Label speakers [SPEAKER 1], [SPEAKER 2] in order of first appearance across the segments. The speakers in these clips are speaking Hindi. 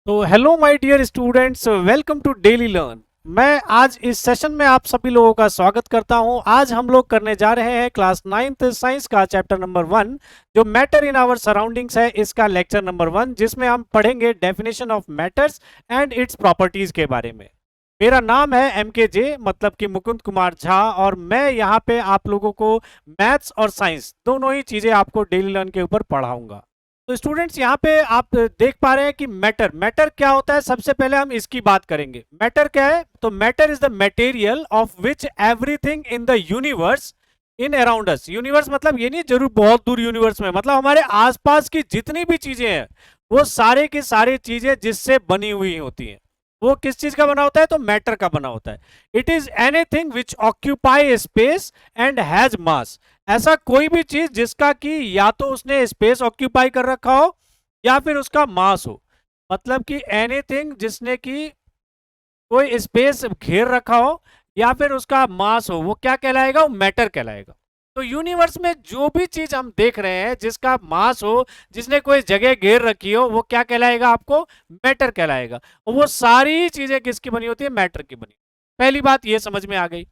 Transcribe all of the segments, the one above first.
[SPEAKER 1] तो hello my dear students, welcome to Daily Learn. मैं आज इस सेशन में आप सभी लोगों का स्वागत करता हूं। आज हम लोग करने जा रहे हैं क्लास 9th साइंस का चैप्टर नंबर 1 जो मैटर इन आवर सराउंडिंग्स है, इसका लेक्चर नंबर 1 जिसमें हम पढ़ेंगे definition of matters and its properties के बारे में। मेरा नाम है MKJ, मतलब कि मुकुंद कुमार झा, और मैं यहाँ पे आप लोगों को मैथ्स और साइंस दोनों ही चीज़ें आपको डेली लर्न के ऊपर पढ़ाऊंगा। तो स्टूडेंट्स, यहाँ पे आप देख पा रहे हैं कि मैटर मैटर क्या होता है। सबसे पहले हम इसकी बात करेंगे। मैटर क्या है? तो matter is the material of which everything in the universe in around us. Universe मतलब ये नहीं जरूर बहुत दूर यूनिवर्स में, मतलब हमारे आसपास की जितनी भी चीजें हैं वो सारे की सारी चीजें जिससे बनी हुई होती हैं, वो किस चीज का बना होता है? तो मैटर का बना होता है। It is anything which occupy space and has मास। ऐसा कोई भी चीज जिसका कि या तो उसने स्पेस ऑक्यूपाई कर रखा हो या फिर उसका मास हो। मतलब कि एनीथिंग जिसने कि कोई स्पेस घेर रखा हो या फिर उसका मास हो, वो क्या कहलाएगा? वो मैटर कहलाएगा। तो यूनिवर्स में जो भी चीज हम देख रहे हैं जिसका मास हो, जिसने कोई जगह घेर रखी हो, वो क्या कहलाएगा? आपको मैटर कहलाएगा। और वो सारी चीजें किसकी बनी होती है? मैटर की बनी। पहली बात ये समझ में आ गई।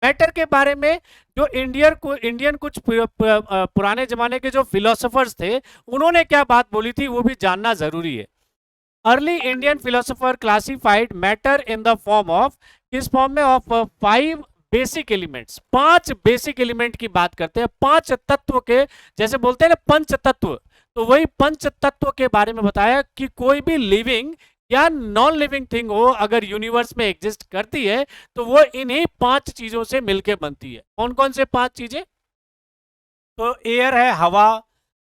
[SPEAKER 1] मैटर के बारे में जो इंडियन कुछ पुराने जमाने के जो फिलोसोफर्स थे, उन्होंने क्या बात बोली थी वो भी जानना जरूरी है। Early Indian philosopher classified matter in the form of, किस फॉर्म में? Of 5 basic elements. 5 basic element की बात करते हैं, 5 तत्व के, जैसे बोलते हैं ना पंच तत्व। तो वही पंच तत्व के बारे में बताया कि कोई भी लिविंग या नॉन लिविंग थिंग हो, अगर यूनिवर्स में एग्जिस्ट करती है तो वो इन्हीं 5 चीजों से मिलकर बनती है। कौन कौन से 5 चीजें? तो एयर है, हवा।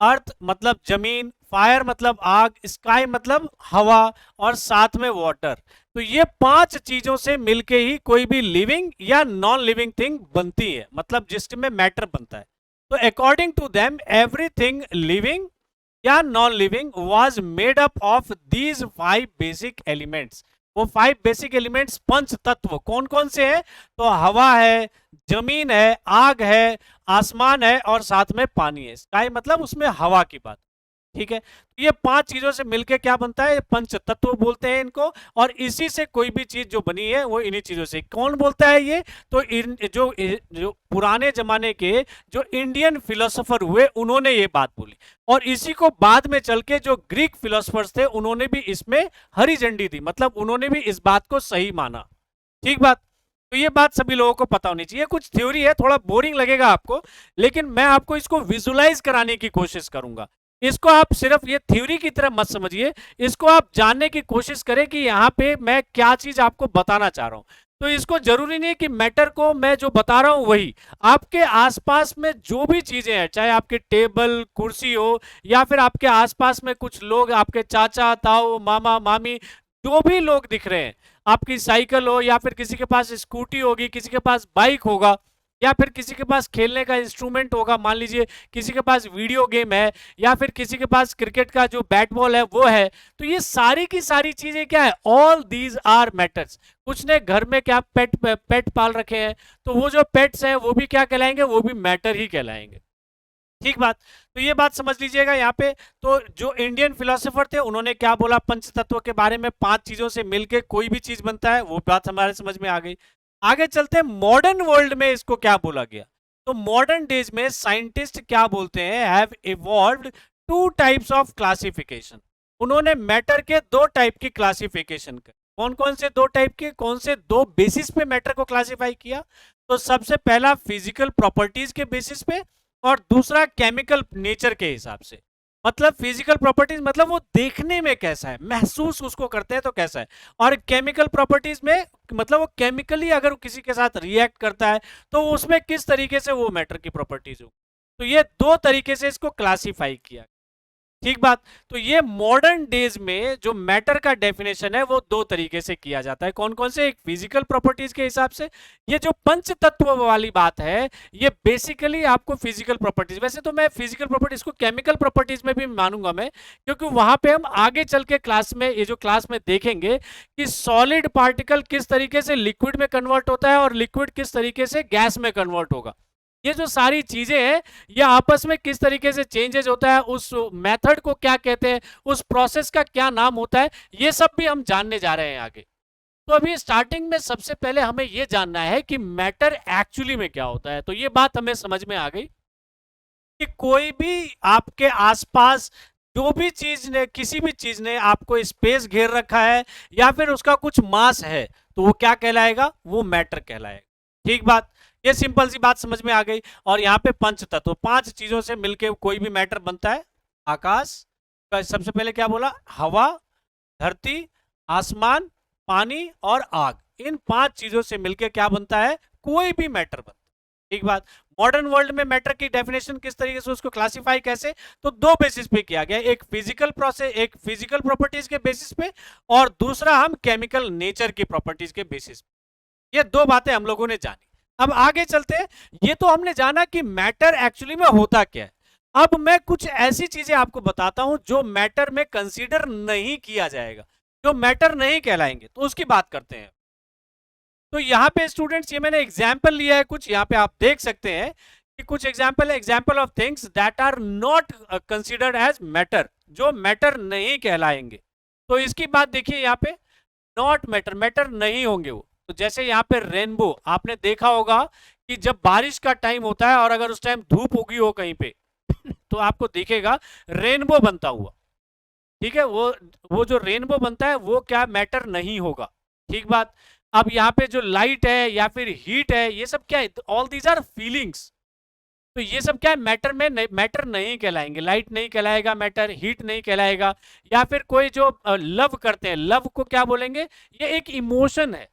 [SPEAKER 1] अर्थ मतलब जमीन। फायर मतलब आग। स्काई मतलब हवा। और साथ में वाटर। तो ये 5 चीजों से मिलके ही कोई भी लिविंग या नॉन लिविंग थिंग बनती है, मतलब जिसमें मैटर बनता है। तो according to them everything living या non living was made up of these 5 basic elements. वो 5 बेसिक एलिमेंट्स, पंच तत्व, कौन कौन से हैं? तो हवा है, जमीन है, आग है, आसमान है और साथ में पानी है। स्काई मतलब उसमें हवा की बात। ठीक है, तो ये 5 चीजों से मिलके क्या बनता है? पंच तत्व बोलते हैं इनको। और इसी से कोई भी चीज जो बनी है वो इन्हीं चीजों से। कौन बोलता है ये? तो जो पुराने जमाने के जो इंडियन फिलोसोफर हुए, उन्होंने ये बात बोली। और इसी को बाद में चल के जो ग्रीक फिलोसोफर्स थे, उन्होंने भी इसमें हरी झंडी दी, मतलब उन्होंने भी इस बात को सही माना। ठीक बात। तो ये बात सभी लोगों को पता होनी चाहिए। कुछ थ्योरी है, थोड़ा बोरिंग लगेगा आपको, लेकिन मैं आपको इसको विजुलाइज कराने की कोशिश करूंगा। इसको आप सिर्फ ये थ्योरी की तरह मत समझिए, इसको आप जानने की कोशिश करें कि यहाँ पे मैं क्या चीज आपको बताना चाह रहा हूं। तो इसको जरूरी नहीं कि मैटर को मैं जो बता रहा हूं वही आपके आसपास में जो भी चीजें हैं, चाहे आपके टेबल कुर्सी हो या फिर आपके आसपास में कुछ लोग, आपके चाचा ताऊ मामा मामी, जो भी लोग दिख रहे हैं, आपकी साइकिल हो या फिर किसी के पास स्कूटी होगी, किसी के पास बाइक होगा या फिर किसी के पास खेलने का इंस्ट्रूमेंट होगा, मान लीजिए किसी के पास वीडियो गेम है या फिर किसी के पास क्रिकेट का जो बैट बॉल है वो है। तो ये सारी की सारी चीजें क्या है? All these are matters. कुछ ने घर में क्या पेट पाल रखे हैं, तो वो जो पेट्स हैं वो भी क्या कहलाएंगे? वो भी मैटर ही कहलाएंगे। ठीक बात। तो ये बात समझ लीजिएगा यहाँ पे। तो जो इंडियन फिलोसोफर थे, उन्होंने क्या बोला पंच तत्व के बारे में? 5 चीजों से मिलके कोई भी चीज बनता है, वो बात हमारे समझ में आ गई। आगे चलते हैं, मॉडर्न वर्ल्ड में इसको क्या बोला गया। तो मॉडर्न डेज में साइंटिस्ट क्या बोलते हैं? Have evolved 2 types of classification. उन्होंने मैटर के 2 टाइप की क्लासिफिकेशन कर। कौन कौन से 2 टाइप के? कौन से 2 बेसिस पे मैटर को क्लासिफाई किया? तो सबसे पहला फिजिकल प्रॉपर्टीज के बेसिस पे, और दूसरा केमिकल नेचर के हिसाब से। मतलब फिजिकल प्रॉपर्टीज मतलब वो देखने में कैसा है, महसूस उसको करते हैं तो कैसा है। और केमिकल प्रॉपर्टीज में मतलब वो केमिकली अगर किसी के साथ रिएक्ट करता है तो उसमें किस तरीके से वो मैटर की प्रॉपर्टीज हो। तो ये 2 तरीके से इसको क्लासिफाई किया। ठीक बात। तो ये मॉडर्न डेज में जो मैटर का डेफिनेशन है वो 2 तरीके से किया जाता है। कौन कौन से? एक फिजिकल प्रॉपर्टीज के हिसाब से। ये जो पंच तत्व वाली बात है, ये बेसिकली आपको फिजिकल प्रॉपर्टीज, वैसे तो मैं फिजिकल प्रॉपर्टीज को केमिकल प्रॉपर्टीज में भी मानूंगा मैं, क्योंकि वहां पे हम आगे चल के क्लास में, ये जो क्लास में देखेंगे कि सॉलिड पार्टिकल किस तरीके से लिक्विड में कन्वर्ट होता है और लिक्विड किस तरीके से गैस में कन्वर्ट होगा। ये जो सारी चीजें हैं ये आपस में किस तरीके से चेंजेस होता है, उस मेथड को क्या कहते हैं, उस प्रोसेस का क्या नाम होता है, ये सब भी हम जानने जा रहे हैं आगे। तो अभी स्टार्टिंग में सबसे पहले हमें ये जानना है कि मैटर एक्चुअली में क्या होता है। तो ये बात हमें समझ में आ गई कि कोई भी आपके आसपास जो भी चीज ने, किसी भी चीज ने आपको स्पेस घेर रखा है या फिर उसका कुछ मास है, तो वो क्या कहलाएगा, वो मैटर कहलाएगा। ठीक बात, ये सिंपल सी बात समझ में आ गई। और यहाँ पे पंच तत्व, पांच चीजों से मिलके कोई भी मैटर बनता है। आकाश का सबसे पहले क्या बोला, हवा, धरती, आसमान, पानी और आग, इन पांच चीजों से मिलके क्या बनता है, कोई भी मैटर बनता है। ठीक बात। मॉडर्न वर्ल्ड में मैटर की डेफिनेशन किस तरीके से, उसको क्लासिफाई कैसे, तो दो बेसिस पे किया गया, एक फिजिकल प्रोसेस, एक फिजिकल प्रॉपर्टीज के बेसिस पे, और दूसरा हम केमिकल नेचर की प्रॉपर्टीज के बेसिस पे। ये दो बातें हम लोगों ने जानी। अब आगे चलते हैं। ये तो हमने जाना कि मैटर एक्चुअली में होता क्या है। अब मैं कुछ ऐसी चीजें आपको बताता हूं जो मैटर में कंसीडर नहीं किया जाएगा, जो मैटर नहीं कहलाएंगे, तो उसकी बात करते हैं। तो यहाँ पे स्टूडेंट्स, ये मैंने एग्जाम्पल लिया है कुछ, यहाँ पे आप देख सकते हैं कि कुछ एग्जाम्पल है, example of things that are not considered as matter, जो मैटर नहीं कहलाएंगे। तो इसकी बात देखिए, यहाँ पे नॉट मैटर, मैटर नहीं होंगे वो। तो जैसे यहाँ पे रेनबो, आपने देखा होगा कि जब बारिश का टाइम होता है और अगर उस टाइम धूप उगी हो कहीं पे तो आपको दिखेगा रेनबो बनता हुआ। ठीक है, वो जो रेनबो बनता है वो क्या मैटर नहीं होगा। ठीक बात। अब यहाँ पे जो लाइट है या फिर हीट है, ये सब क्या है, ऑल दीज आर फीलिंग्स। तो ये सब क्या है, मैटर में मैटर नहीं कहलाएंगे। लाइट नहीं कहलाएगा मैटर, हीट नहीं कहलाएगा। या फिर कोई जो लव करते हैं, लव को क्या बोलेंगे, ये एक इमोशन है,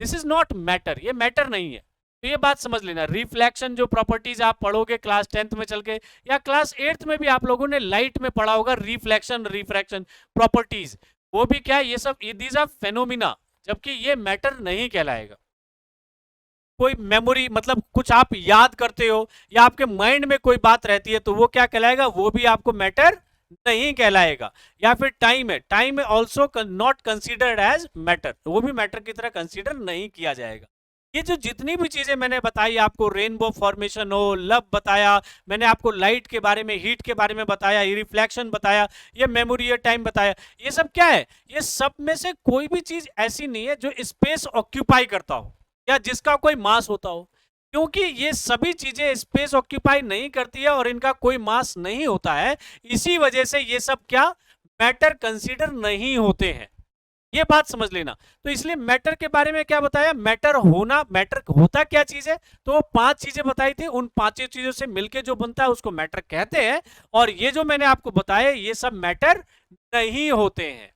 [SPEAKER 1] दिस इज नॉट मैटर, ये मैटर नहीं है। तो ये बात समझ लेना। रिफ्लेक्शन जो प्रॉपर्टीज आप पढ़ोगे क्लास 10th में चल के, या क्लास 8th में भी आप लोगों ने लाइट में पढ़ा होगा, रिफ्लेक्शन रिफ्रैक्शन प्रॉपर्टीज, वो भी क्या है, ये सब दीज आर फेनोमिना, जबकि ये मैटर नहीं कहलाएगा। कोई मेमोरी, मतलब कुछ आप याद करते हो या आपके माइंड में कोई बात रहती है, तो वो क्या कहलाएगा, वो भी आपको मैटर नहीं कहलाएगा। या फिर टाइम है, टाइम है also not considered as matter, वो भी मैटर की तरह कंसिडर नहीं किया जाएगा। ये जो जितनी भी चीजें मैंने बताई आपको, रेनबो फॉर्मेशन हो, लव बताया मैंने आपको, लाइट के बारे में, हीट के बारे में बताया, रिफ्लेक्शन बताया, ये मेमोरी, ये टाइम बताया, ये सब क्या है, ये सब में से कोई भी चीज ऐसी नहीं है जो स्पेस ऑक्यूपाई करता हो या जिसका कोई मास होता हो, क्योंकि ये सभी चीजें स्पेस ऑक्यूपाई नहीं करती है और इनका कोई मास नहीं होता है। इसी वजह से ये सब क्या, मैटर कंसीडर नहीं होते हैं। ये बात समझ लेना। तो इसलिए मैटर के बारे में क्या बताया, मैटर होना, मैटर होता क्या चीज है, तो वो पांच चीजें बताई थी, उन पांचों चीजों से मिलके जो बनता है उसको मैटर कहते हैं। और ये जो मैंने आपको बताया ये सब मैटर नहीं होते हैं।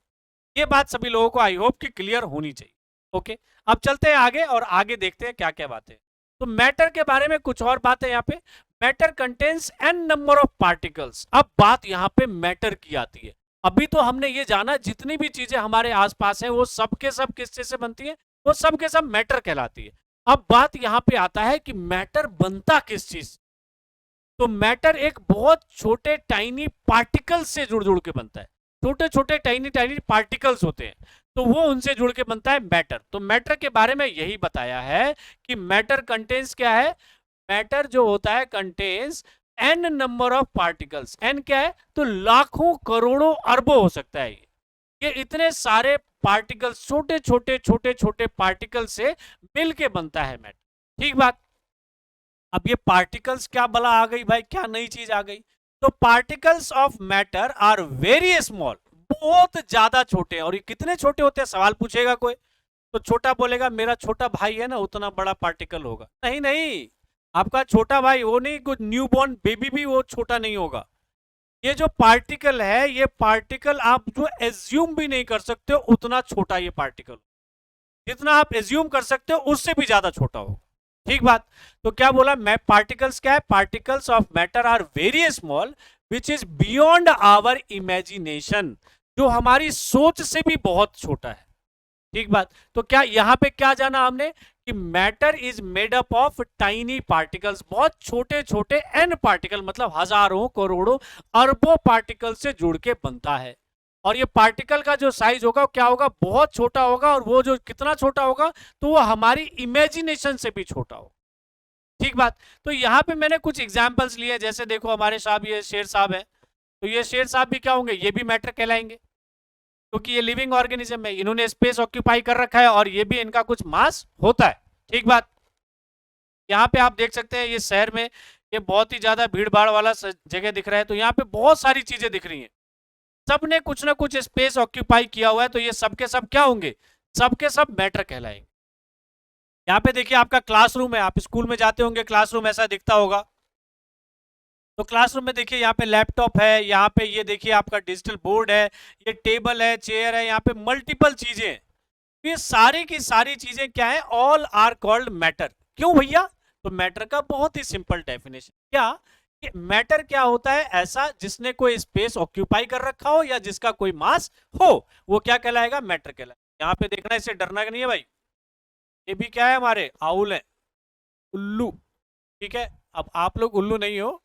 [SPEAKER 1] ये बात सभी लोगों को आई होप कि क्लियर होनी चाहिए। ओके, अब चलते हैं आगे और आगे देखते हैं क्या क्या बातें। तो मैटर के बारे में कुछ और बातें यहाँ पे, matter contains an number of particles. अब बात यहाँ पे मैटर की आती है। अभी तो हमने ये जाना जितनी भी चीजें हमारे आसपास हैं वो सब के सब किससे से बनती है, वो सब के सब मैटर कहलाती है। अब बात यहाँ पे आता है कि मैटर बनता किस चीज। तो मैटर एक बहुत छोटे टाइनी पार्टिकल से जुड़ जुड़ के बनता है, छोटे छोटे टाइनी टाइनी पार्टिकल्स होते हैं, तो वो उनसे जुड़ के बनता है मैटर। तो मैटर के बारे में यही बताया है कि मैटर कंटेन्स क्या है, मैटर जो होता है contains an number of particles. An क्या है, तो लाखों करोड़ों अरबों हो सकता है ये इतने सारे पार्टिकल्स, छोटे छोटे छोटे छोटे पार्टिकल से मिलके बनता है मैटर। ठीक बात। अब ये पार्टिकल्स क्या बला आ गई भाई, क्या नई चीज आ गई। तो particles of matter are very small, बहुत ज्यादा छोटे हैं। और ये कितने छोटे होते हैं, सवाल पूछेगा कोई तो छोटा बोलेगा मेरा छोटा भाई है ना, उतना बड़ा पार्टिकल होगा। नहीं नहीं, आपका छोटा भाई वो नहीं, कुछ न्यू बॉर्न बेबी भी वो छोटा नहीं होगा। ये जो पार्टिकल है, ये पार्टिकल आप जो एज्यूम भी नहीं कर सकते हो उतना छोटा ये पार्टिकल, जितना आप एज्यूम कर सकते हो उससे भी ज्यादा छोटा हो। ठीक बात। तो क्या बोला, मैं पार्टिकल्स क्या है, particles of matter are very small which is beyond our imagination, जो हमारी सोच से भी बहुत छोटा है। ठीक बात। तो क्या यहां पे क्या जाना हमने कि matter is made up of tiny particles, बहुत छोटे छोटे एन पार्टिकल, मतलब हजारों करोड़ों अरबों पार्टिकल से जुड़ के बनता है। और ये पार्टिकल का जो साइज होगा क्या होगा, बहुत छोटा होगा। और वो जो कितना छोटा होगा, तो वो हमारी इमेजिनेशन से भी छोटा होगा। ठीक बात। तो यहाँ पे मैंने कुछ एग्जाम्पल्स लिए, जैसे देखो हमारे साहब ये शेर साहब है, तो ये शेर साहब भी क्या होंगे, ये भी मैटर कहलाएंगे क्योंकि ये लिविंग ऑर्गेनिज्म है, इन्होंने स्पेस ऑक्यूपाई कर रखा है और ये भी इनका कुछ मास होता है। ठीक बात। यहाँ पे आप देख सकते हैं ये शहर में ये बहुत ही ज्यादा भीड़ भाड़ वाला जगह दिख रहा है, तो यहाँ पे बहुत सारी चीजें दिख रही हैं, सब ने कुछ ना कुछ स्पेस ऑक्यूपाई किया हुआ है, तो ये सब के सब क्या होंगे, सब के सब मैटर कहलाएंगे। यहाँ पे देखिए आपका क्लासरूम है, आप स्कूल में जाते होंगे, क्लासरूम ऐसा दिखता होगा। तो क्लासरूम में देखिए यहाँ पे लैपटॉप है, यहाँ पे ये देखिए आपका डिजिटल बोर्ड है, ये टेबल है, चेयर है, यहाँ पे मल्टीपल चीजें हैं। ये सारी की सारी चीजें क्या है, ऑल आर कॉल्ड मैटर। क्यों भैया? तो मैटर का बहुत ही सिंपल डेफिनेशन क्या, कि मैटर क्या होता है, ऐसा जिसने कोई स्पेस ऑक्यूपाई कर रखा हो या जिसका कोई मास हो, वो क्या कहलाएगा, मैटर कहलाएगा। यहाँ पे देखना, इससे डरना नहीं है भाई, ये भी क्या है, हमारे आउल है, उल्लू। ठीक है, अब आप लोग उल्लू नहीं हो,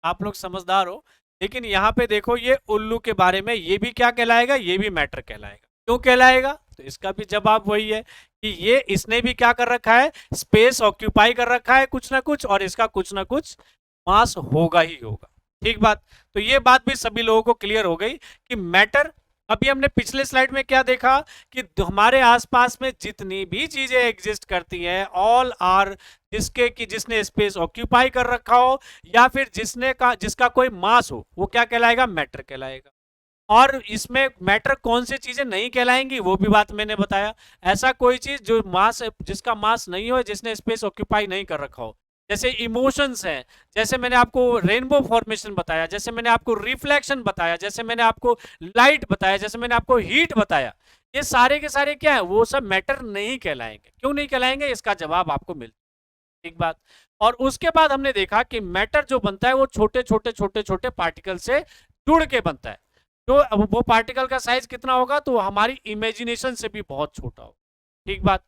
[SPEAKER 1] आप लोग समझदार हो, लेकिन यहाँ पे देखो ये उल्लू के बारे में, ये भी क्या कहलाएगा, ये भी मैटर कहलाएगा। क्यों कहलाएगा? तो इसका भी जवाब वही है कि ये इसने भी क्या कर रखा है, स्पेस ऑक्यूपाई कर रखा है कुछ ना कुछ, और इसका कुछ ना कुछ मास होगा ही होगा। ठीक बात। तो ये बात भी सभी लोगों को क्लियर हो गई कि मैटर, अभी हमने पिछले स्लाइड में क्या देखा कि हमारे आसपास में जितनी भी चीजें एग्जिस्ट करती हैं, ऑल आर जिसके कि जिसने स्पेस ऑक्यूपाई कर रखा हो या फिर जिसका कोई मास हो, वो क्या कहलाएगा, मैटर कहलाएगा। और इसमें मैटर कौन सी चीजें नहीं कहलाएंगी वो भी बात मैंने बताया। ऐसा कोई चीज जो मास, जिसका मास नहीं हो, जिसने स्पेस ऑक्यूपाई नहीं कर रखा हो, जैसे इमोशंस हैं, जैसे मैंने आपको रेनबो फॉर्मेशन बताया, जैसे मैंने आपको रिफ्लेक्शन बताया, जैसे मैंने आपको लाइट बताया, जैसे मैंने आपको हीट बताया, ये सारे के सारे क्या है, वो सब मैटर नहीं कहलाएंगे। क्यों नहीं कहलाएंगे, इसका जवाब आपको मिल, एक बात। और उसके बाद हमने देखा कि मैटर जो बनता है वो छोटे छोटे छोटे छोटे पार्टिकल से जुड़ के बनता है। तो अब वो पार्टिकल का साइज कितना होगा, तो हमारी इमेजिनेशन से भी बहुत छोटा होगा। ठीक बात।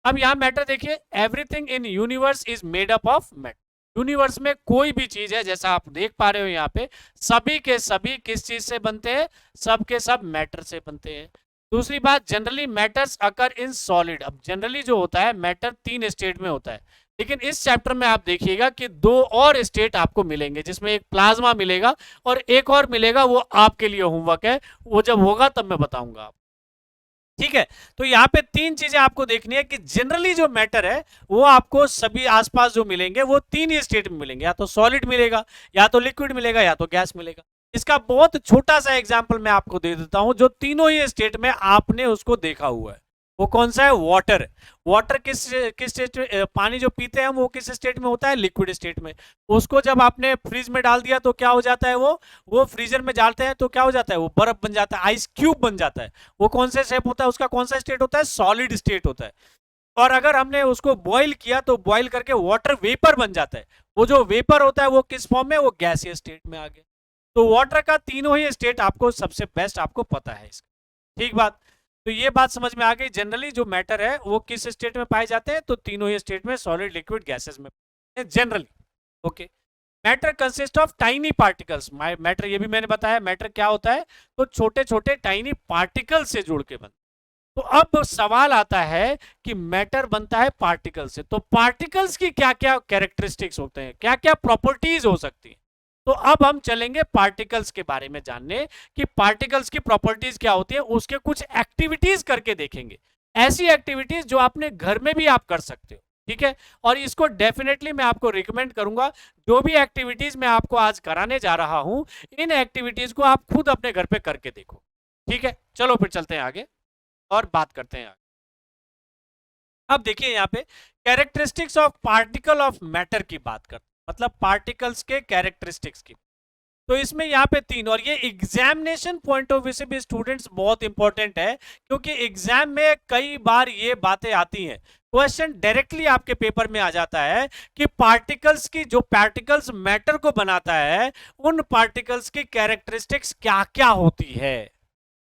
[SPEAKER 1] अब यहां मैटर देखिए, everything in universe is made up of matter. Universe में कोई भी चीज है, जैसा आप देख पा रहे हो यहाँ पे, सभी के सभी किस चीज से बनते हैं, सब के सब मैटर से बनते हैं। दूसरी बात, generally matters occur in solid. अब जनरली जो होता है मैटर 3 स्टेट में होता है, लेकिन इस चैप्टर में आप देखिएगा कि 2 और स्टेट आपको मिलेंगे, जिसमें एक प्लाज्मा मिलेगा और एक और मिलेगा, वो आपके लिए होमवर्क है, वो जब होगा तब मैं बताऊंगा आप। ठीक है, तो यहाँ पे 3 चीजें आपको देखनी है कि जनरली जो मैटर है वो आपको सभी आसपास जो मिलेंगे वो 3 ही स्टेट में मिलेंगे, या तो सॉलिड मिलेगा, या तो लिक्विड मिलेगा, या तो गैस मिलेगा। इसका बहुत छोटा सा एग्जांपल मैं आपको दे देता हूं, जो तीनों ही स्टेट में आपने उसको देखा हुआ है। वो कौन सा है, वाटर। वाटर किस किस स्टेट में, पानी जो पीते हैं वो किस स्टेट में होता है, लिक्विड स्टेट में। उसको जब आपने फ्रीज में डाल दिया तो क्या हो जाता है, वो फ्रीजर में डालते हैं तो क्या हो जाता है, वो बर्फ बन जाता है, आइस क्यूब बन जाता है। वो कौन से शेप होता है, उसका कौन सा स्टेट होता है, सॉलिड स्टेट होता है। और अगर हमने उसको बॉईल किया तो बॉईल करके वाटर वेपर बन जाता है। वो जो वेपर होता है वो किस फॉर्म में, वो गैसीय स्टेट में आ गया। तो वाटर का तीनों ही स्टेट आपको सबसे बेस्ट आपको पता है इसका। ठीक बात। तो ये बात समझ में आ गई, जनरली जो मैटर है वो किस स्टेट में पाए जाते हैं, तो तीनों ही स्टेट में, सॉलिड, लिक्विड, गैसेस में generally. Okay. Matter consist of tiny particles. Matter ये भी मैंने बताया, मैटर क्या होता है, तो छोटे छोटे टाइनी पार्टिकल से जुड़ के बनता है। तो अब सवाल आता है कि मैटर बनता है पार्टिकल से, तो पार्टिकल्स की क्या क्या कैरेक्टरिस्टिक्स होते हैं, क्या क्या प्रॉपर्टीज हो सकती है। तो अब हम चलेंगे पार्टिकल्स के बारे में जानने कि पार्टिकल्स की प्रॉपर्टीज क्या होती है, उसके कुछ एक्टिविटीज करके देखेंगे, ऐसी एक्टिविटीज जो अपने घर में भी आप कर सकते हो। ठीक है, और इसको डेफिनेटली मैं आपको रिकमेंड करूंगा, जो भी एक्टिविटीज मैं आपको आज कराने जा रहा हूं, इन एक्टिविटीज को आप खुद अपने घर पे करके देखो। ठीक है, चलो फिर चलते हैं आगे और बात करते हैं। अब देखिए यहाँ पे characteristics of particle of matter की बात करते हैं, मतलब पार्टिकल्स के कैरेक्टरिस्टिक्स की। तो इसमें यहाँ पे 3, और ये एग्जामिनेशन पॉइंट ऑफ व्यू से भी स्टूडेंट्स बहुत इंपॉर्टेंट है, क्योंकि एग्जाम में कई बार ये बातें आती हैं, क्वेश्चन डायरेक्टली आपके पेपर में आ जाता है कि पार्टिकल्स की, जो पार्टिकल्स मैटर को बनाता है, उन पार्टिकल्स की कैरेक्टरिस्टिक्स क्या क्या होती है।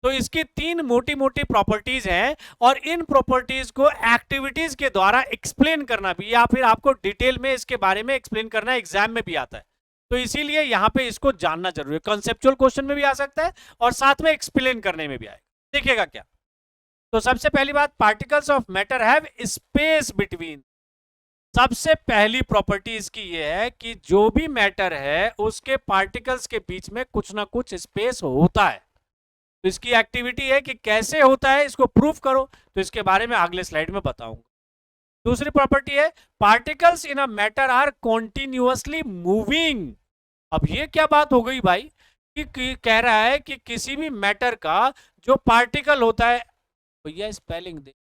[SPEAKER 1] तो इसकी 3 मोटी मोटी प्रॉपर्टीज हैं, और इन प्रॉपर्टीज को एक्टिविटीज के द्वारा एक्सप्लेन करना भी, या फिर आपको डिटेल में इसके बारे में एक्सप्लेन करना एग्जाम में भी आता है। तो इसीलिए यहां पे इसको जानना जरूरी है, कॉन्सेप्चुअल क्वेश्चन में भी आ सकता है और साथ में एक्सप्लेन करने में भी आएगा। देखिएगा क्या, तो सबसे पहली बात, particles of matter have space between. सबसे पहली प्रॉपर्टी इसकी ये है कि जो भी मैटर है उसके पार्टिकल्स के बीच में कुछ ना कुछ स्पेस होता है। तो इसकी एक्टिविटी है कि कैसे होता है, इसको प्रूफ करो। तो इसके बारे में अगले स्लाइड में बताऊंगा। दूसरी प्रॉपर्टी है particles in a matter are continuously moving. अब ये क्या बात हो गई भाई कि कह रहा है कि किसी भी मैटर का जो पार्टिकल होता है, भैया स्पेलिंग दे,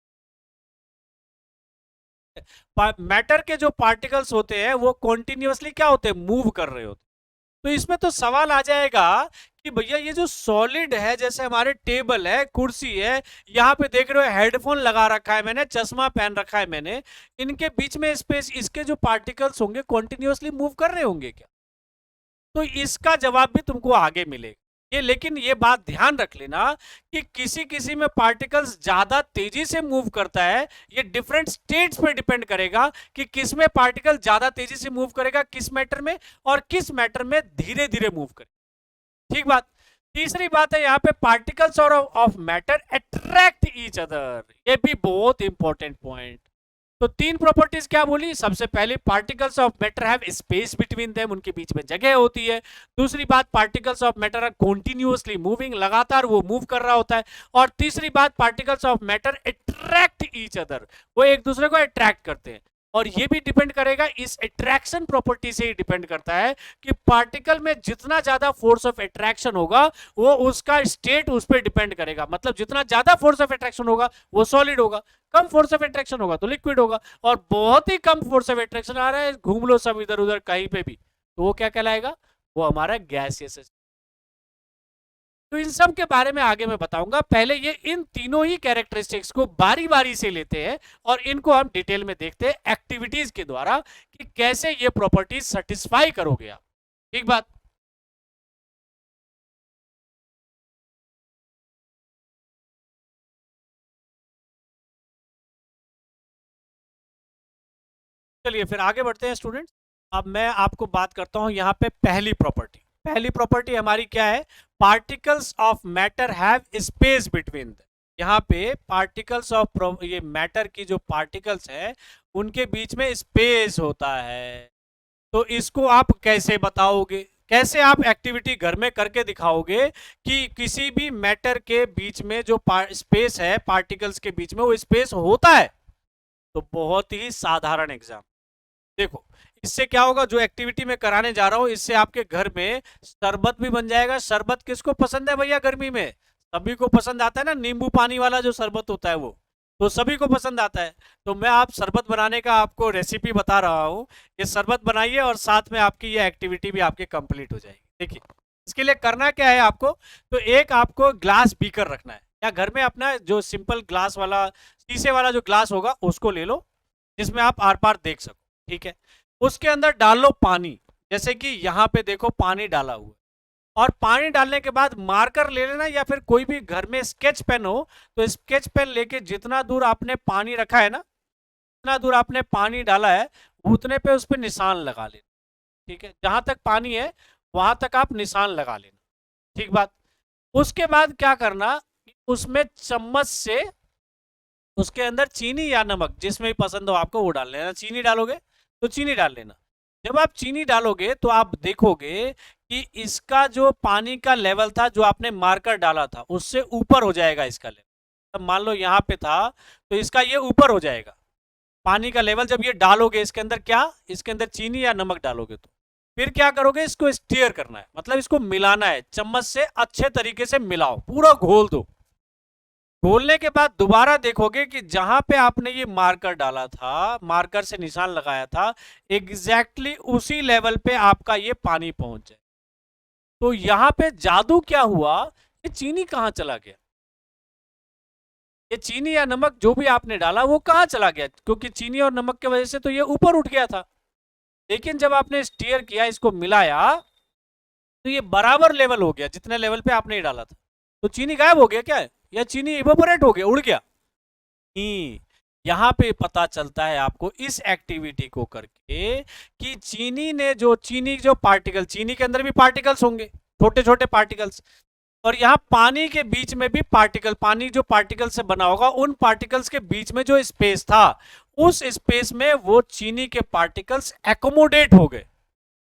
[SPEAKER 1] मैटर के जो पार्टिकल्स होते हैं वो कॉन्टिन्यूअसली क्या होते हैं, मूव कर रहे होते हैं। तो इसमें तो सवाल आ जाएगा कि भैया ये जो सॉलिड है, जैसे हमारे टेबल है, कुर्सी है, यहाँ पे देख रहे हो हेडफोन लगा रखा है मैंने, चश्मा पहन रखा है मैंने, इनके बीच में स्पेस, इसके जो पार्टिकल्स होंगे कॉन्टिन्यूअसली मूव कर रहे होंगे क्या? तो इसका जवाब भी तुमको आगे मिलेगा ये। लेकिन ये बात ध्यान रख लेना कि किसी किसी में पार्टिकल्स ज्यादा तेजी से मूव करता है। ये डिफरेंट स्टेट्स पे डिपेंड करेगा कि किस में पार्टिकल ज्यादा तेजी से मूव करेगा, किस मैटर में, और किस मैटर में धीरे धीरे मूव करेगा। ठीक बात। तीसरी बात है यहाँ पे पार्टिकल्स और of matter attract each other. ये भी बहुत इंपॉर्टेंट पॉइंट। तो तीन प्रॉपर्टीज क्या बोली? सबसे पहले particles of matter have space between them, उनके बीच में जगह होती है। दूसरी बात particles of matter are continuously moving, लगातार वो मूव कर रहा होता है। और तीसरी बात particles of matter attract each other, वो एक दूसरे को अट्रैक्ट करते हैं। और ये भी डिपेंड करेगा, इस अट्रैक्शन प्रॉपर्टी से ही डिपेंड करता है कि पार्टिकल में जितना ज्यादा फोर्स ऑफ अट्रैक्शन होगा वो उसका स्टेट उस पर डिपेंड करेगा। मतलब जितना ज्यादा फोर्स ऑफ अट्रैक्शन होगा वो सॉलिड होगा, कम फोर्स ऑफ अट्रैक्शन होगा तो लिक्विड होगा, और बहुत ही कम फोर्स ऑफ अट्रैक्शन आ रहा है, घूम लो सब इधर उधर कहीं पे भी, तो वो क्या कहलाएगा? वो हमारा गैसियस। तो इन सब के बारे में आगे मैं बताऊंगा। पहले ये इन तीनों ही कैरेक्टरिस्टिक्स को बारी बारी से लेते हैं और इनको हम डिटेल में देखते हैं एक्टिविटीज के द्वारा कि कैसे ये प्रॉपर्टीज सेटिस्फाई करोगे आप। ठीक बात। चलिए फिर आगे बढ़ते हैं स्टूडेंट्स। अब मैं आपको बात करता हूं यहाँ पे पहली प्रॉपर्टी। पहली प्रॉपर्टी हमारी क्या है? Particles of matter have space between. यहाँ पे पार्टिकल्स ऑफ ये मैटर की जो पार्टिकल्स है उनके बीच में स्पेस होता है। तो इसको आप कैसे बताओगे? कैसे आप एक्टिविटी घर में करके दिखाओगे कि किसी भी मैटर के बीच में जो स्पेस है, पार्टिकल्स के बीच में वो स्पेस होता है? तो बहुत ही साधारण एग्जाम देखो। इससे क्या होगा, जो एक्टिविटी मैं कराने जा रहा हूं इससे आपके घर में शरबत भी बन जाएगा। शरबत किसको पसंद है भैया गर्मी में? सभी को पसंद आता है ना, नींबू पानी वाला जो शरबत होता है वो तो सभी को पसंद आता है। तो मैं आप शरबत बनाने का आपको रेसिपी बता रहा हूँ, ये शरबत बनाइए और साथ में आपकी ये एक्टिविटी भी आपकी कंप्लीट हो जाएगी। देखिए इसके लिए करना क्या है आपको, तो एक आपको ग्लास बीकर रखना है, या घर में अपना जो सिंपल ग्लास वाला, शीशे वाला जो ग्लास होगा उसको ले लो जिसमें आप आर पार देख सको। ठीक है, उसके अंदर डाल लो पानी, जैसे कि यहाँ पे देखो पानी डाला हुआ। और पानी डालने के बाद मार्कर ले लेना, या फिर कोई भी घर में स्केच पेन हो तो स्केच पेन लेके जितना दूर आपने पानी रखा है ना, जितना दूर आपने पानी डाला है उतने पे उस पर निशान लगा लेना। ठीक है, जहां तक पानी है वहां तक आप निशान लगा लेना। ठीक बात। उसके बाद क्या करना, उसमें चम्मच से उसके अंदर चीनी या नमक जिसमें भी पसंद हो आपको वो डाल लेना। चीनी डालोगे तो चीनी डाल लेना। जब आप चीनी डालोगे तो आप देखोगे कि इसका जो पानी का लेवल था, जो आपने मार्कर डाला था उससे ऊपर हो जाएगा इसका लेवल। तब मान लो यहाँ पे था तो इसका ये ऊपर हो जाएगा पानी का लेवल। जब ये डालोगे इसके अंदर, क्या इसके अंदर चीनी या नमक डालोगे, तो फिर क्या करोगे, इसको स्टीयर करना है, मतलब इसको मिलाना है। चम्मच से अच्छे तरीके से मिलाओ, पूरा घोल दो। खोलने के बाद दोबारा देखोगे कि जहां पे आपने ये मार्कर डाला था, मार्कर से निशान लगाया था, एग्जैक्टली उसी लेवल पे आपका ये पानी पहुंच जाए। तो यहां पे जादू क्या हुआ, ये चीनी कहां चला गया? ये चीनी या नमक जो भी आपने डाला वो कहां चला गया? क्योंकि चीनी और नमक की वजह से तो ये ऊपर उठ गया था। लेकिन जब आपने स्टीयर किया, इसको मिलाया, तो ये बराबर लेवल हो गया जितने लेवल पे आपने ये डाला था। तो चीनी गायब हो गया क्या है, या चीनी इवोपोरेट हो गया, उड़ गया? नहीं, यहां पे पता चलता है आपको इस एक्टिविटी को करके कि चीनी जो पार्टिकल, चीनी के अंदर भी पार्टिकल्स होंगे, छोटे छोटे पार्टिकल्स, और यहाँ पानी के बीच में भी पार्टिकल, पानी जो पार्टिकल से बना होगा उन पार्टिकल्स के बीच में जो स्पेस था उस स्पेस में वो चीनी के पार्टिकल्स एकोमोडेट हो गए,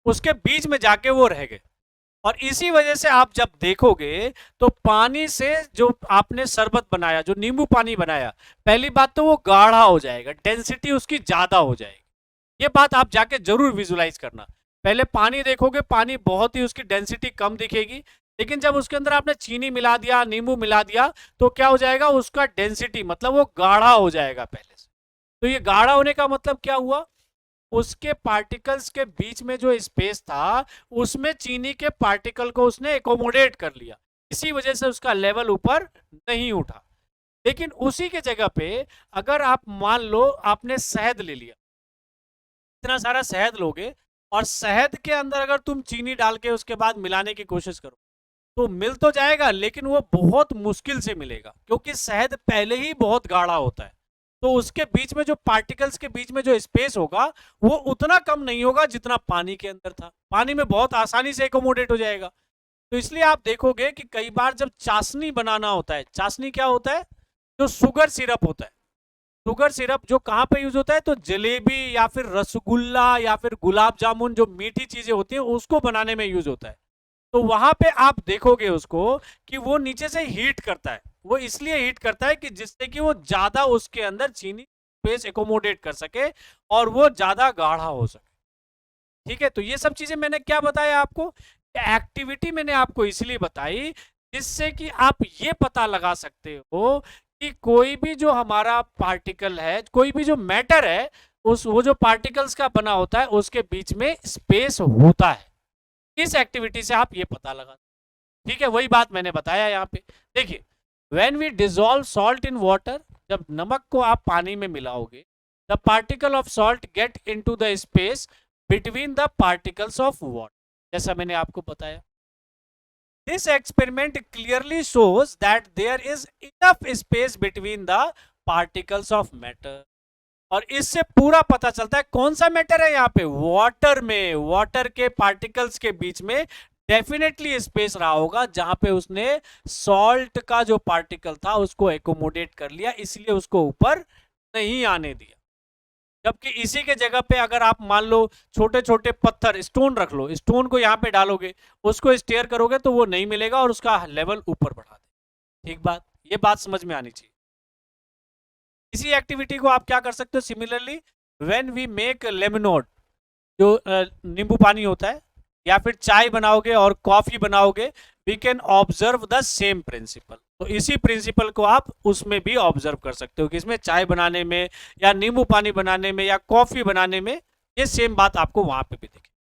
[SPEAKER 1] उसके बीच में जाके वो रह गए। और इसी वजह से आप जब देखोगे तो पानी से जो आपने शरबत बनाया, जो नींबू पानी बनाया, पहली बात तो वो गाढ़ा हो जाएगा, डेंसिटी उसकी ज्यादा हो जाएगी। ये बात आप जाके जरूर विजुलाइज करना। पहले पानी देखोगे, पानी बहुत ही उसकी डेंसिटी कम दिखेगी, लेकिन जब उसके अंदर आपने चीनी मिला दिया, नींबू मिला दिया, तो क्या हो जाएगा, उसका डेंसिटी मतलब वो गाढ़ा हो जाएगा पहले से। तो ये गाढ़ा होने का मतलब क्या हुआ, उसके पार्टिकल्स के बीच में जो स्पेस था उसमें चीनी के पार्टिकल को उसने एकोमोडेट कर लिया, इसी वजह से उसका लेवल ऊपर नहीं उठा। लेकिन उसी के जगह पे अगर आप मान लो आपने शहद ले लिया, इतना सारा शहद लोगे और शहद के अंदर अगर तुम चीनी डाल के उसके बाद मिलाने की कोशिश करो तो मिल तो जाएगा, लेकिन वो बहुत मुश्किल से मिलेगा, क्योंकि शहद पहले ही बहुत गाढ़ा होता है। तो उसके बीच में जो पार्टिकल्स के बीच में जो स्पेस होगा वो उतना कम नहीं होगा जितना पानी के अंदर था। पानी में बहुत आसानी से एकोमोडेट हो जाएगा। तो इसलिए आप देखोगे कि कई बार जब चाशनी बनाना होता है, चाशनी क्या होता है, जो शुगर सिरप होता है, शुगर सिरप जो कहाँ पे यूज होता है, तो जलेबी या फिर रसगुल्ला या फिर गुलाब जामुन, जो मीठी चीजें होती हैं उसको बनाने में यूज होता है। तो वहां पे आप देखोगे उसको कि वो नीचे से हीट करता है। वो इसलिए हीट करता है कि जिससे कि वो ज्यादा उसके अंदर चीनी स्पेस एकोमोडेट कर सके और वो ज्यादा गाढ़ा हो सके। ठीक है, तो ये सब चीजें मैंने क्या बताया आपको, एक्टिविटी मैंने आपको इसलिए बताई जिससे कि आप ये पता लगा सकते हो कि कोई भी जो हमारा पार्टिकल है, कोई भी जो मैटर है, उस वो जो पार्टिकल्स का बना होता है उसके बीच में स्पेस होता है। इस एक्टिविटी से आप ये पता लगा। ठीक है, वही बात मैंने बताया यहाँ पे। देखिए, when we dissolve salt in water, जब नमक को आप पानी में मिलाओगे, the particle of salt get into the space between the particles of water, जैसा मैंने आपको बताया। This experiment clearly shows that there is enough space between the particles of matter. और इससे पूरा पता चलता है कौन सा मैटर है यहाँ पे, वाटर में, वाटर के पार्टिकल्स के बीच में डेफिनेटली स्पेस रहा होगा जहां पे उसने सॉल्ट का जो पार्टिकल था उसको एकोमोडेट कर लिया, इसलिए उसको ऊपर नहीं आने दिया। जबकि इसी के जगह पे अगर आप मान लो छोटे छोटे पत्थर, स्टोन रख लो, स्टोन को यहाँ पे डालोगे, उसको स्टेयर करोगे तो वो नहीं मिलेगा और उसका लेवल ऊपर बढ़ा दे। ठीक बात, ये बात समझ में आनी चाहिए। इसी एक्टिविटी को आप क्या कर सकते हो, सिमिलरली व्हेन वी मेक लेमनोड, जो नींबू पानी होता है, या फिर चाय बनाओगे और कॉफी बनाओगे, we can observe the same principle. तो इसी प्रिंसिपल को आप उसमें भी ऑब्जर्व कर सकते हो कि इसमें चाय बनाने में या नींबू पानी बनाने में या कॉफी बनाने में ये सेम बात आपको वहां पे भी दिखे।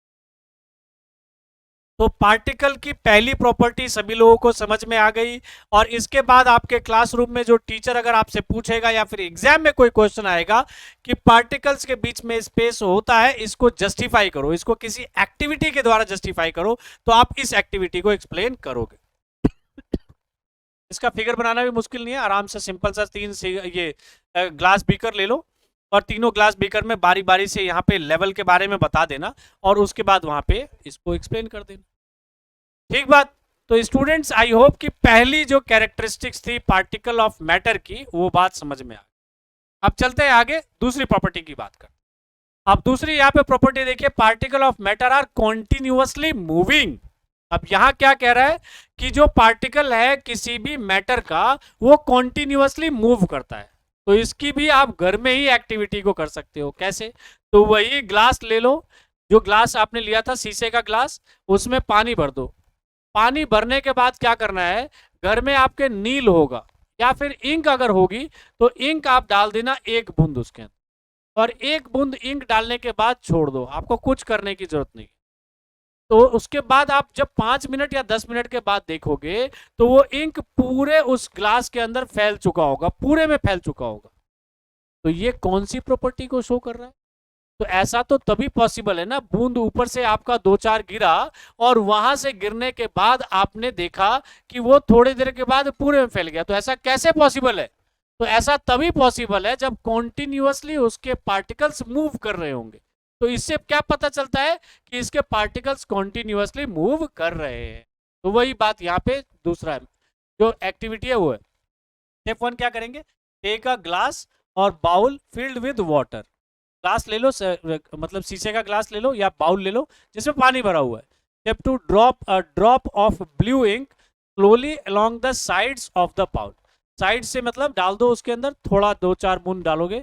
[SPEAKER 1] तो पार्टिकल की पहली प्रॉपर्टी सभी लोगों को समझ में आ गई। और इसके बाद आपके क्लासरूम में जो टीचर अगर आपसे पूछेगा या फिर एग्जाम में कोई क्वेश्चन आएगा कि पार्टिकल्स के बीच में स्पेस होता है, इसको जस्टिफाई करो, इसको किसी एक्टिविटी के द्वारा जस्टिफाई करो, तो आप इस एक्टिविटी को एक्सप्लेन करोगे। इसका फिगर बनाना भी मुश्किल नहीं है, आराम से सिंपल सा ये ग्लास बीकर ले लो और तीनों ग्लास बीकर में बारी बारी से यहाँ पे लेवल के बारे में बता देना और उसके बाद वहां पे इसको एक्सप्लेन कर देना। ठीक बात। तो स्टूडेंट्स, आई होप कि पहली जो कैरेक्टरिस्टिक्स थी पार्टिकल ऑफ मैटर की वो बात समझ में आ गई। अब चलते हैं आगे दूसरी प्रॉपर्टी की बात कर। अब दूसरी यहाँ पे प्रॉपर्टी देखिए, particle of matter are continuously moving. अब यहाँ क्या कह रहा है कि जो पार्टिकल है किसी भी मैटर का वो कॉन्टिन्यूअसली मूव करता है। तो इसकी भी आप घर में ही एक्टिविटी को कर सकते हो। कैसे, तो वही ग्लास ले लो, जो ग्लास आपने लिया था शीशे का ग्लास, उसमें पानी भर दो। पानी भरने के बाद क्या करना है, घर में आपके नील होगा या फिर इंक अगर होगी तो इंक आप डाल देना एक बूंद उसके अंदर, और एक बूंद इंक डालने के बाद छोड़ दो, आपको कुछ करने की जरूरत नहीं। तो उसके बाद आप जब 5 मिनट या 10 मिनट के बाद देखोगे तो वो इंक पूरे उस ग्लास के अंदर फैल चुका होगा, पूरे में फैल चुका होगा। तो ये कौन सी प्रॉपर्टी को शो कर रहा है, तो ऐसा तो तभी पॉसिबल है ना, बूंद ऊपर से आपका 2-4 गिरा और वहां से गिरने के बाद आपने देखा कि वो थोड़ी देर के बाद पूरे में फैल गया। तो ऐसा कैसे पॉसिबल है, तो ऐसा तभी पॉसिबल है जब कॉन्टिन्यूअसली उसके पार्टिकल्स मूव कर रहे होंगे। तो इससे क्या पता चलता है कि इसके पार्टिकल्स कॉन्टिन्यूअसली मूव कर रहे हैं। तो वही बात यहाँ पे दूसरा जो एक्टिविटी है वो है। स्टेप 1 क्या करेंगे, टेक अ ग्लास और bowl filled with water. Glass ले लो, मतलब शीशे का ग्लास ले लो या बाउल ले लो जिसमें पानी भरा हुआ है। Step 2, drop a drop of blue ink slowly along the sides of the bowl. Side से मतलब डाल दो उसके अंदर, थोड़ा 2-4 बूंद डालोगे।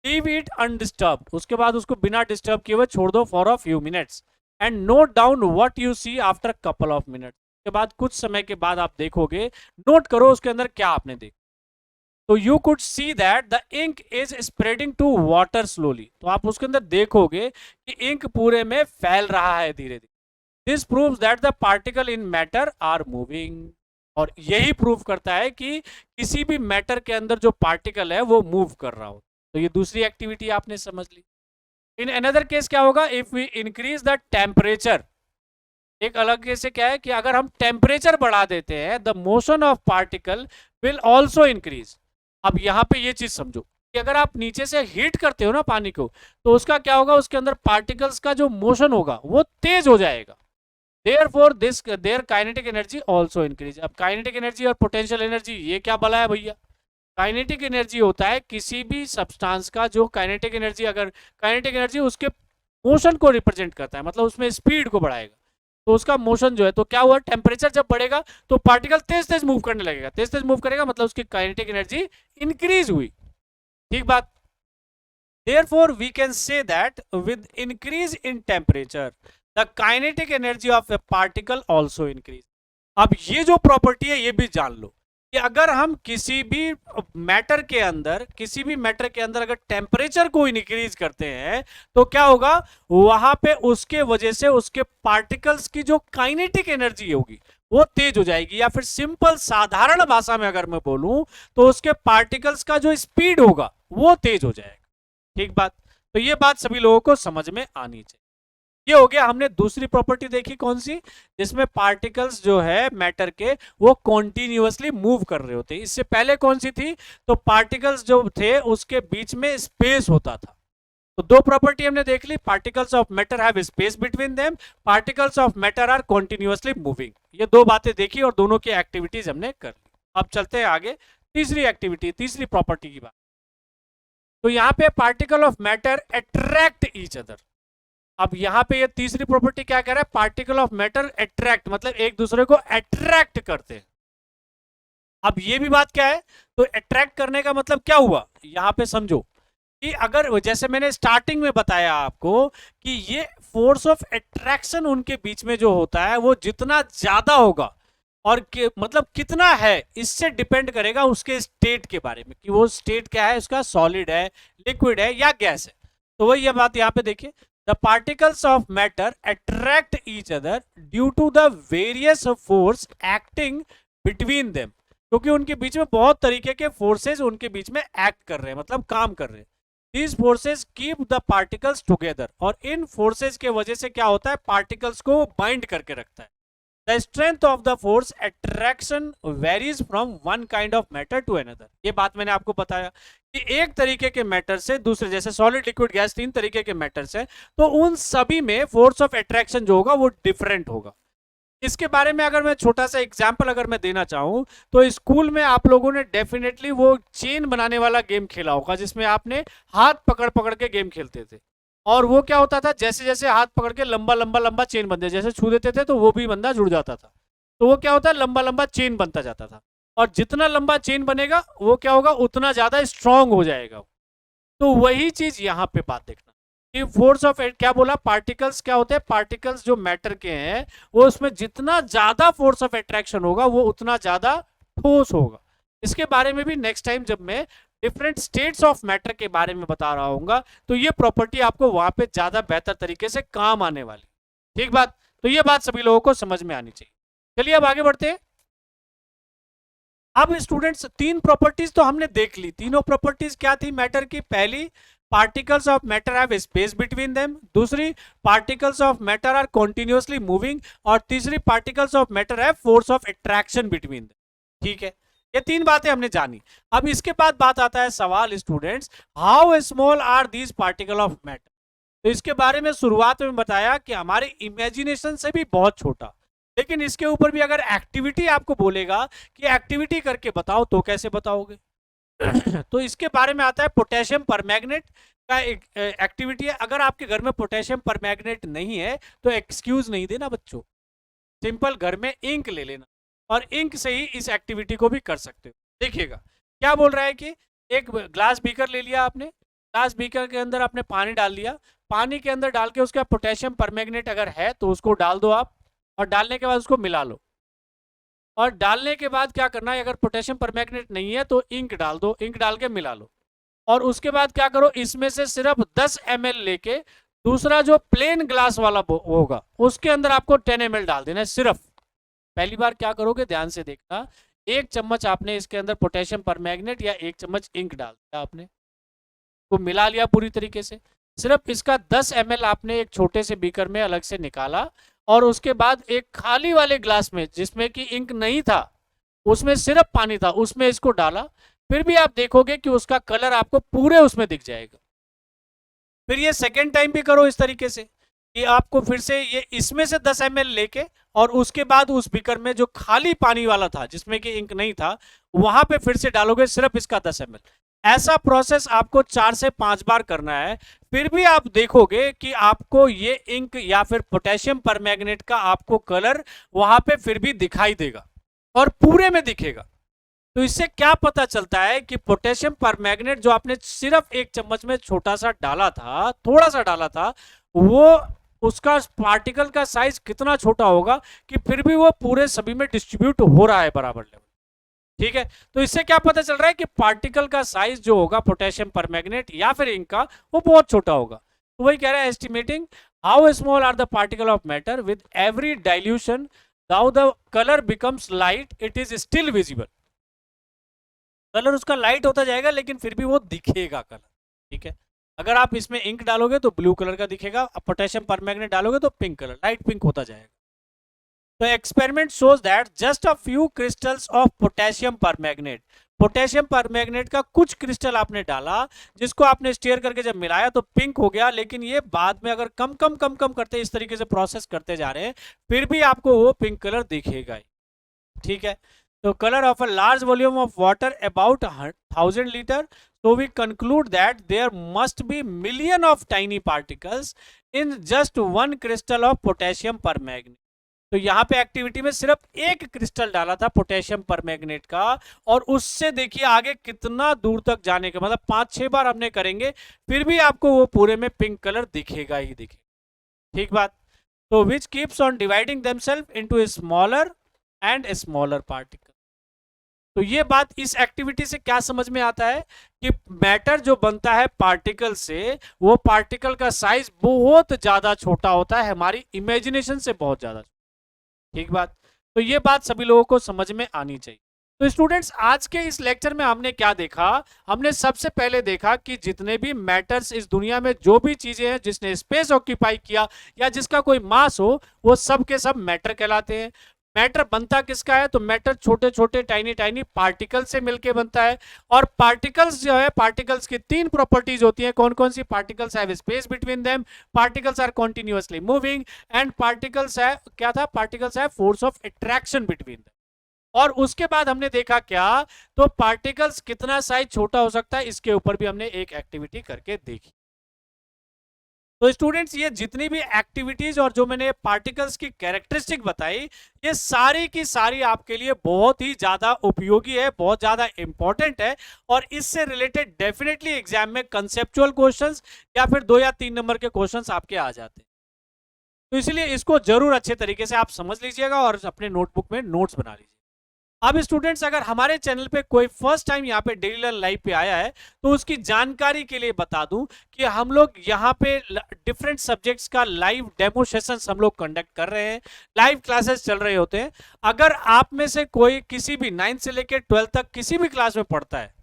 [SPEAKER 1] लीव इट अनडिस्टर्ब्ड, उसके बाद उसको बिना डिस्टर्ब किए हुए छोड़ दो for a few minutes. And note down what you see after couple of minutes. के बाद कुछ समय के बाद आप देखोगे, नोट करो उसके अंदर क्या आपने देखा। तो you could see that the ink is spreading to water slowly. तो आप उसके अंदर देखोगे कि इंक पूरे में फैल रहा है धीरे धीरे। This proves that the particle in matter are moving. और यही प्रूव करता है कि किसी भी मैटर के अंदर जो पार्टिकल है वो मूव कर रहा हो। तो ये दूसरी एक्टिविटी आपने समझ ली। इन अनदर केस क्या होगा, if we increase the temperature. एक अलग केस से क्या है कि अगर हम टेम्परेचर बढ़ा देते हैं, the motion of particle will also increase. अब यहां पे ये चीज समझो कि अगर आप नीचे से हीट करते हो ना पानी को, तो उसका क्या होगा, उसके अंदर पार्टिकल्स का जो मोशन होगा वो तेज हो जाएगा। Therefore, this their kinetic energy also increase। अब काइनेटिक एनर्जी और पोटेंशियल एनर्जी ये क्या बला है भैया। काइनेटिक एनर्जी होता है किसी भी सब्सटेंस का जो काइनेटिक एनर्जी, अगर काइनेटिक एनर्जी उसके मोशन को रिप्रेजेंट करता है, मतलब उसमें स्पीड को बढ़ाएगा। तो उसका मोशन जो है, तो क्या हुआ, टेम्परेचर जब बढ़ेगा तो पार्टिकल तेज तेज मूव करने लगेगा। तेज तेज मूव करेगा मतलब उसकी काइनेटिक एनर्जी इंक्रीज हुई। ठीक बात। Therefore, we can say that with increase in temperature, the kinetic energy of a particle also increase। अब ये जो प्रॉपर्टी है ये भी जान लो कि अगर हम किसी भी मैटर के अंदर अगर टेम्परेचर को इंक्रीज करते हैं तो क्या होगा, वहां पे उसके वजह से उसके पार्टिकल्स की जो काइनेटिक एनर्जी होगी वो तेज हो जाएगी। या फिर सिंपल साधारण भाषा में अगर मैं बोलूं तो उसके पार्टिकल्स का जो स्पीड होगा वो तेज हो जाएगा। ठीक बात। तो ये बात सभी लोगों को समझ में आनी चाहिए। ये हो गया, हमने दूसरी प्रॉपर्टी देखी कौन सी, जिसमें पार्टिकल्स जो है मैटर के वो कॉन्टिन्यूअसली मूव कर रहे होते। इससे पहले कौन सी थी, तो पार्टिकल्स जो थे उसके बीच में स्पेस होता था। तो दो प्रॉपर्टी हमने देख ली, particles of matter have space between them, particles of matter are continuously moving. ये दो बातें देखी और दोनों की एक्टिविटीज हमने कर ली। अब चलते हैं आगे तीसरी एक्टिविटी, तीसरी प्रॉपर्टी की बात। तो यहां पे particle of matter attract each other. अब यहां पे ये तीसरी प्रॉपर्टी क्या कह रहा है, पार्टिकल ऑफ मैटर अट्रैक्ट, मतलब एक दूसरे को अट्रैक्ट करते हैं। अब ये भी बात क्या है, तो अट्रैक्ट करने का मतलब क्या हुआ, यहां पे समझो कि अगर जैसे मैंने स्टार्टिंग में बताया आपको कि ये फोर्स ऑफ अट्रैक्शन उनके बीच में जो होता है वो जितना ज्यादा होगा और मतलब कितना है, इससे डिपेंड करेगा उसके स्टेट के बारे में कि वो स्टेट क्या है, उसका सॉलिड है, लिक्विड है या गैस है। तो वही ये बात यहां पे देखिए, the particles of matter attract each other due to the various force acting between them. क्योंकि उनके बीच में बहुत तरीके के फोर्सेस उनके बीच में एक्ट कर रहे हैं, मतलब काम कर रहे हैं। These forces keep the particles together। और इन फोर्सेस के वजह से क्या होता है, पार्टिकल्स को बाइंड करके रखता है। The strength of the force attraction varies from one kind of matter to another। ये बात मैंने आपको बताया कि एक तरीके के मैटर से दूसरे, जैसे सॉलिड, लिक्विड, गैस, तीन तरीके के मैटर्स हैं, तो उन सभी में फोर्स ऑफ अट्रैक्शन जो होगा वो डिफरेंट होगा। इसके बारे में अगर मैं छोटा सा एग्जांपल अगर मैं देना चाहूं, तो स्कूल में आप लोगों ने डेफिनेटली वो चेन बनाने वाला गेम खेला होगा जिसमें आपने हाथ पकड़ पकड़ के गेम खेलते थे। और वो क्या होता था, जैसे जैसे हाथ पकड़ के लंबा लंबा लंबा चेन बनते, जैसे छू देते थे तो वो भी बंदा जुड़ जाता था। तो वो क्या होता है, लंबा लंबा चेन बनता जाता था। और जितना लंबा चेन बनेगा वो क्या होगा, उतना ज्यादा स्ट्रांग हो जाएगा। तो वही चीज यहाँ पे बात देखना कि फोर्स ऑफ क्या बोला, पार्टिकल्स क्या होते हैं, पार्टिकल्स जो मैटर के हैं वो उसमें जितना ज्यादा फोर्स ऑफ अट्रैक्शन होगा वो उतना ज्यादा ठोस होगा। इसके बारे में भी नेक्स्ट टाइम जब मैं डिफरेंट स्टेट्स ऑफ मैटर के बारे में बता रहा हूँ तो ये प्रॉपर्टी आपको वहां पे ज्यादा बेहतर तरीके से काम आने वाली। ठीक बात। तो ये बात सभी लोगों को समझ में आनी चाहिए। चलिए अब आगे बढ़ते हैं। अब स्टूडेंट्स तीन प्रॉपर्टीज तो हमने देख ली। तीनों प्रॉपर्टीज क्या थी मैटर की, पहली particles of matter have space between them, दूसरी particles of matter are continuously moving, और तीसरी particles of matter have force of attraction between them. ठीक है, ये तीन बातें हमने जानी। अब इसके बाद बात आता है सवाल students, how small are these particle of matter. तो इसके बारे में शुरुआत में बताया कि हमारे इमेजिनेशन से भी बहुत छोटा। लेकिन इसके ऊपर भी अगर एक्टिविटी आपको बोलेगा कि एक्टिविटी करके बताओ, तो कैसे बताओगे। तो इसके बारे में आता है पोटेशियम परमैंगनेट का एक एक्टिविटी है। अगर आपके घर में पोटेशियम परमैंगनेट नहीं है तो एक्सक्यूज नहीं देना बच्चों, सिंपल घर में इंक ले लेना और इंक से ही इस एक्टिविटी को भी कर सकते हो। देखिएगा क्या बोल रहा है कि एक ग्लास बीकर ले लिया आपने, ग्लास बीकर के अंदर आपने पानी डाल दिया, पानी के अंदर डाल के उसका पोटेशियम परमैंगनेट अगर है तो उसको डाल दो आप, और डालने के बाद उसको मिला लो। और डालने के बाद क्या करना है, अगर पोटेशियम परमैंगनेट नहीं है तो इंक डाल दो, इंक डाल के मिला लो। और उसके बाद क्या करो, इसमें से सिर्फ 10 ml लेके दूसरा जो प्लेन ग्लास वाला होगा उसके अंदर आपको 10 ml डाल देना है सिर्फ। पहली बार क्या करोगे ध्यान से देखना, 1 चम्मच आपने इसके अंदर पोटेशियम परमैंगनेट या 1 चम्मच इंक डाल दिया, आपने को मिला लिया पूरी तरीके से। सिर्फ इसका 10 ml आपने एक छोटे से बीकर में अलग से निकाला और उसके बाद एक खाली वाले ग्लास में जिसमें कि इंक नहीं था, उसमें सिर्फ पानी था, उसमें इसको डाला। फिर भी आप देखोगे कि उसका कलर आपको पूरे उसमें दिख जाएगा। फिर ये सेकेंड टाइम भी करो इस तरीके से कि आपको फिर से ये इसमें से 10 ml लेके और उसके बाद उस बीकर में जो खाली पानी वाला था जिसमें कि इंक नहीं था वहां पे फिर से डालोगे सिर्फ इसका 10 ml। ऐसा प्रोसेस आपको 4 से 5 बार करना है। फिर भी आप देखोगे कि आपको ये इंक या फिर पोटेशियम परमैंगनेट का आपको कलर वहां पे फिर भी दिखाई देगा और पूरे में दिखेगा। तो इससे क्या पता चलता है कि पोटेशियम परमैंगनेट जो आपने सिर्फ 1 चम्मच में छोटा सा डाला था, थोड़ा सा डाला था, वो उसका पार्टिकल का साइज कितना छोटा होगा कि फिर भी वो पूरे सभी में डिस्ट्रीब्यूट हो रहा है बराबर लेवल। ठीक है, तो इससे क्या पता चल रहा है कि पार्टिकल का साइज जो होगा पोटेशियम परमैंगनेट या फिर इंक का वो बहुत छोटा होगा। तो वही कह रहा है estimating how small are the particle of matter with every dilution how the colour becomes light it is still visible. Colour उसका लाइट होता जाएगा लेकिन फिर भी वो दिखेगा कलर। ठीक है, अगर आप इसमें इंक डालोगे तो ब्लू कलर का दिखेगा, पोटेशियम परमैंगनेट डालोगे तो पिंक कलर, लाइट पिंक होता जाएगा। तो experiment shows that just a few crystals of potassium permanganate, potassium permanganate का कुछ क्रिस्टल आपने डाला जिसको आपने स्टीयर करके जब मिलाया तो पिंक हो गया, लेकिन ये बाद में अगर कम कम कम कम करते इस तरीके से प्रोसेस करते जा रहे हैं फिर भी आपको वो पिंक कलर दिखेगा। ठीक है, so color of a large volume of water about 1000 liter, so we conclude that there must be million of tiny particles in just one crystal of potassium permanganate। तो यहाँ पे एक्टिविटी में सिर्फ एक क्रिस्टल डाला था पोटेशियम परमैंगनेट का और उससे देखिए आगे कितना दूर तक जाने का मतलब 5-6 बार हमने करेंगे फिर भी आपको वो पूरे में पिंक कलर दिखेगा ही दिखेगा। ठीक बात, तो which keeps on dividing themselves into smaller and smaller particle. तो ये बात इस एक्टिविटी से क्या समझ में आता है कि मैटर जो बनता है पार्टिकल से वो पार्टिकल का साइज बहुत ज्यादा छोटा होता है हमारी इमेजिनेशन से बहुत ज्यादा। ठीक बात, तो ये बात सभी लोगों को समझ में आनी चाहिए। तो स्टूडेंट्स आज के इस लेक्चर में हमने क्या देखा, हमने सबसे पहले देखा कि जितने भी मैटर्स इस दुनिया में जो भी चीजें हैं जिसने स्पेस ऑक्यूपाई किया या जिसका कोई मास हो वो सब के सब मैटर कहलाते हैं। मैटर बनता किसका है, तो मैटर छोटे छोटे टाइनी टाइनी पार्टिकल से मिलके बनता है। और पार्टिकल्स जो है, पार्टिकल्स की 3 प्रॉपर्टीज होती हैं। कौन कौन सी, particles have space between them, particles are continuously moving and particles है क्या था, पार्टिकल्स है force of attraction between them. और उसके बाद हमने देखा क्या, तो पार्टिकल्स कितना साइज छोटा हो सकता है इसके ऊपर भी हमने एक एक्टिविटी करके देखी। तो स्टूडेंट्स ये जितनी भी एक्टिविटीज और जो मैंने पार्टिकल्स की कैरेक्टरिस्टिक बताई ये सारी की सारी आपके लिए बहुत ही ज्यादा उपयोगी है, बहुत ज्यादा इंपॉर्टेंट है और इससे रिलेटेड डेफिनेटली एग्जाम में कंसेप्चुअल क्वेश्चंस या फिर 2 या 3 नंबर के क्वेश्चंस आपके आ जाते हैं। तो इसलिए इसको जरूर अच्छे तरीके से आप समझ लीजिएगा और अपने नोटबुक में नोट्स बना लीजिए। अब स्टूडेंट्स अगर हमारे चैनल पे कोई फर्स्ट टाइम यहाँ पे डेली लर्न लाइव पे आया है तो उसकी जानकारी के लिए बता दूं कि हम लोग यहाँ पे डिफरेंट सब्जेक्ट्स का लाइव डेमो सेशंस हम लोग कंडक्ट कर रहे हैं, लाइव क्लासेस चल रहे होते हैं। अगर आप में से कोई किसी भी 9th से लेकर 12th तक किसी भी क्लास में पढ़ता है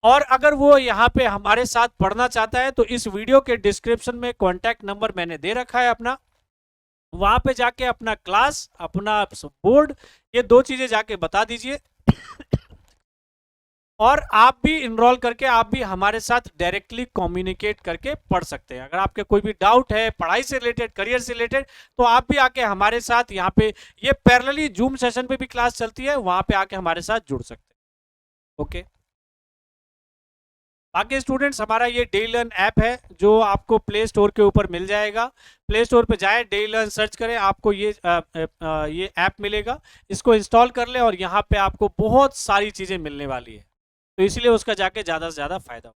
[SPEAKER 1] और अगर वो यहाँ पे हमारे साथ पढ़ना चाहता है तो इस वीडियो के डिस्क्रिप्शन में कॉन्टैक्ट नंबर मैंने दे रखा है अपना, वहां पे जाके अपना क्लास, अपना बोर्ड, ये 2 चीजें जाके बता दीजिए और आप भी इनरोल करके आप भी हमारे साथ डायरेक्टली कम्युनिकेट करके पढ़ सकते हैं। अगर आपके कोई भी डाउट है पढ़ाई से रिलेटेड, करियर से रिलेटेड, तो आप भी आके हमारे साथ यहाँ पे ये पैरेलली जूम सेशन पे भी क्लास चलती है, वहां पे आके हमारे साथ जुड़ सकते हैं। ओके। बाकी स्टूडेंट्स, हमारा ये डेली लर्न ऐप है जो आपको प्ले स्टोर के ऊपर मिल जाएगा। प्ले स्टोर पे जाएं, डेली लर्न सर्च करें, आपको ये ऐप मिलेगा। इसको इंस्टॉल कर लें और यहाँ पे आपको बहुत सारी चीज़ें मिलने वाली है, तो इसलिए उसका जाके ज़्यादा से ज़्यादा फायदा।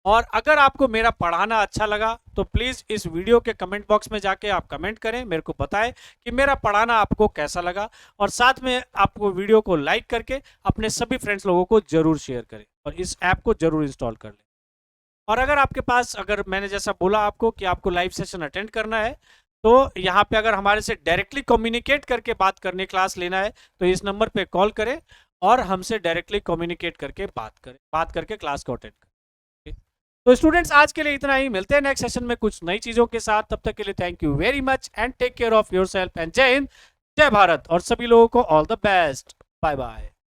[SPEAKER 1] और अगर आपको मेरा पढ़ाना अच्छा लगा तो प्लीज़ इस वीडियो के कमेंट बॉक्स में जाके आप कमेंट करें, मेरे को बताएं कि मेरा पढ़ाना आपको कैसा लगा। और साथ में आपको वीडियो को लाइक करके अपने सभी फ्रेंड्स लोगों को जरूर शेयर करें और इस ऐप को जरूर इंस्टॉल कर लें। और अगर आपके पास, अगर मैंने जैसा बोला आपको कि आपको लाइव सेशन अटेंड करना है, तो यहाँ पे अगर हमारे से डायरेक्टली कम्युनिकेट करके बात करने, क्लास लेना है, तो इस नंबर पे कॉल करें और हमसे डायरेक्टली कम्युनिकेट करके बात करके क्लास को अटेंड करें। तो स्टूडेंट्स, आज के लिए इतना ही। मिलते हैं नेक्स्ट सेशन में कुछ नई चीजों के साथ। तब तक के लिए thank you very much and take care of yourself and जय हिंद, जय भारत, और सभी लोगों को all the best. Bye bye.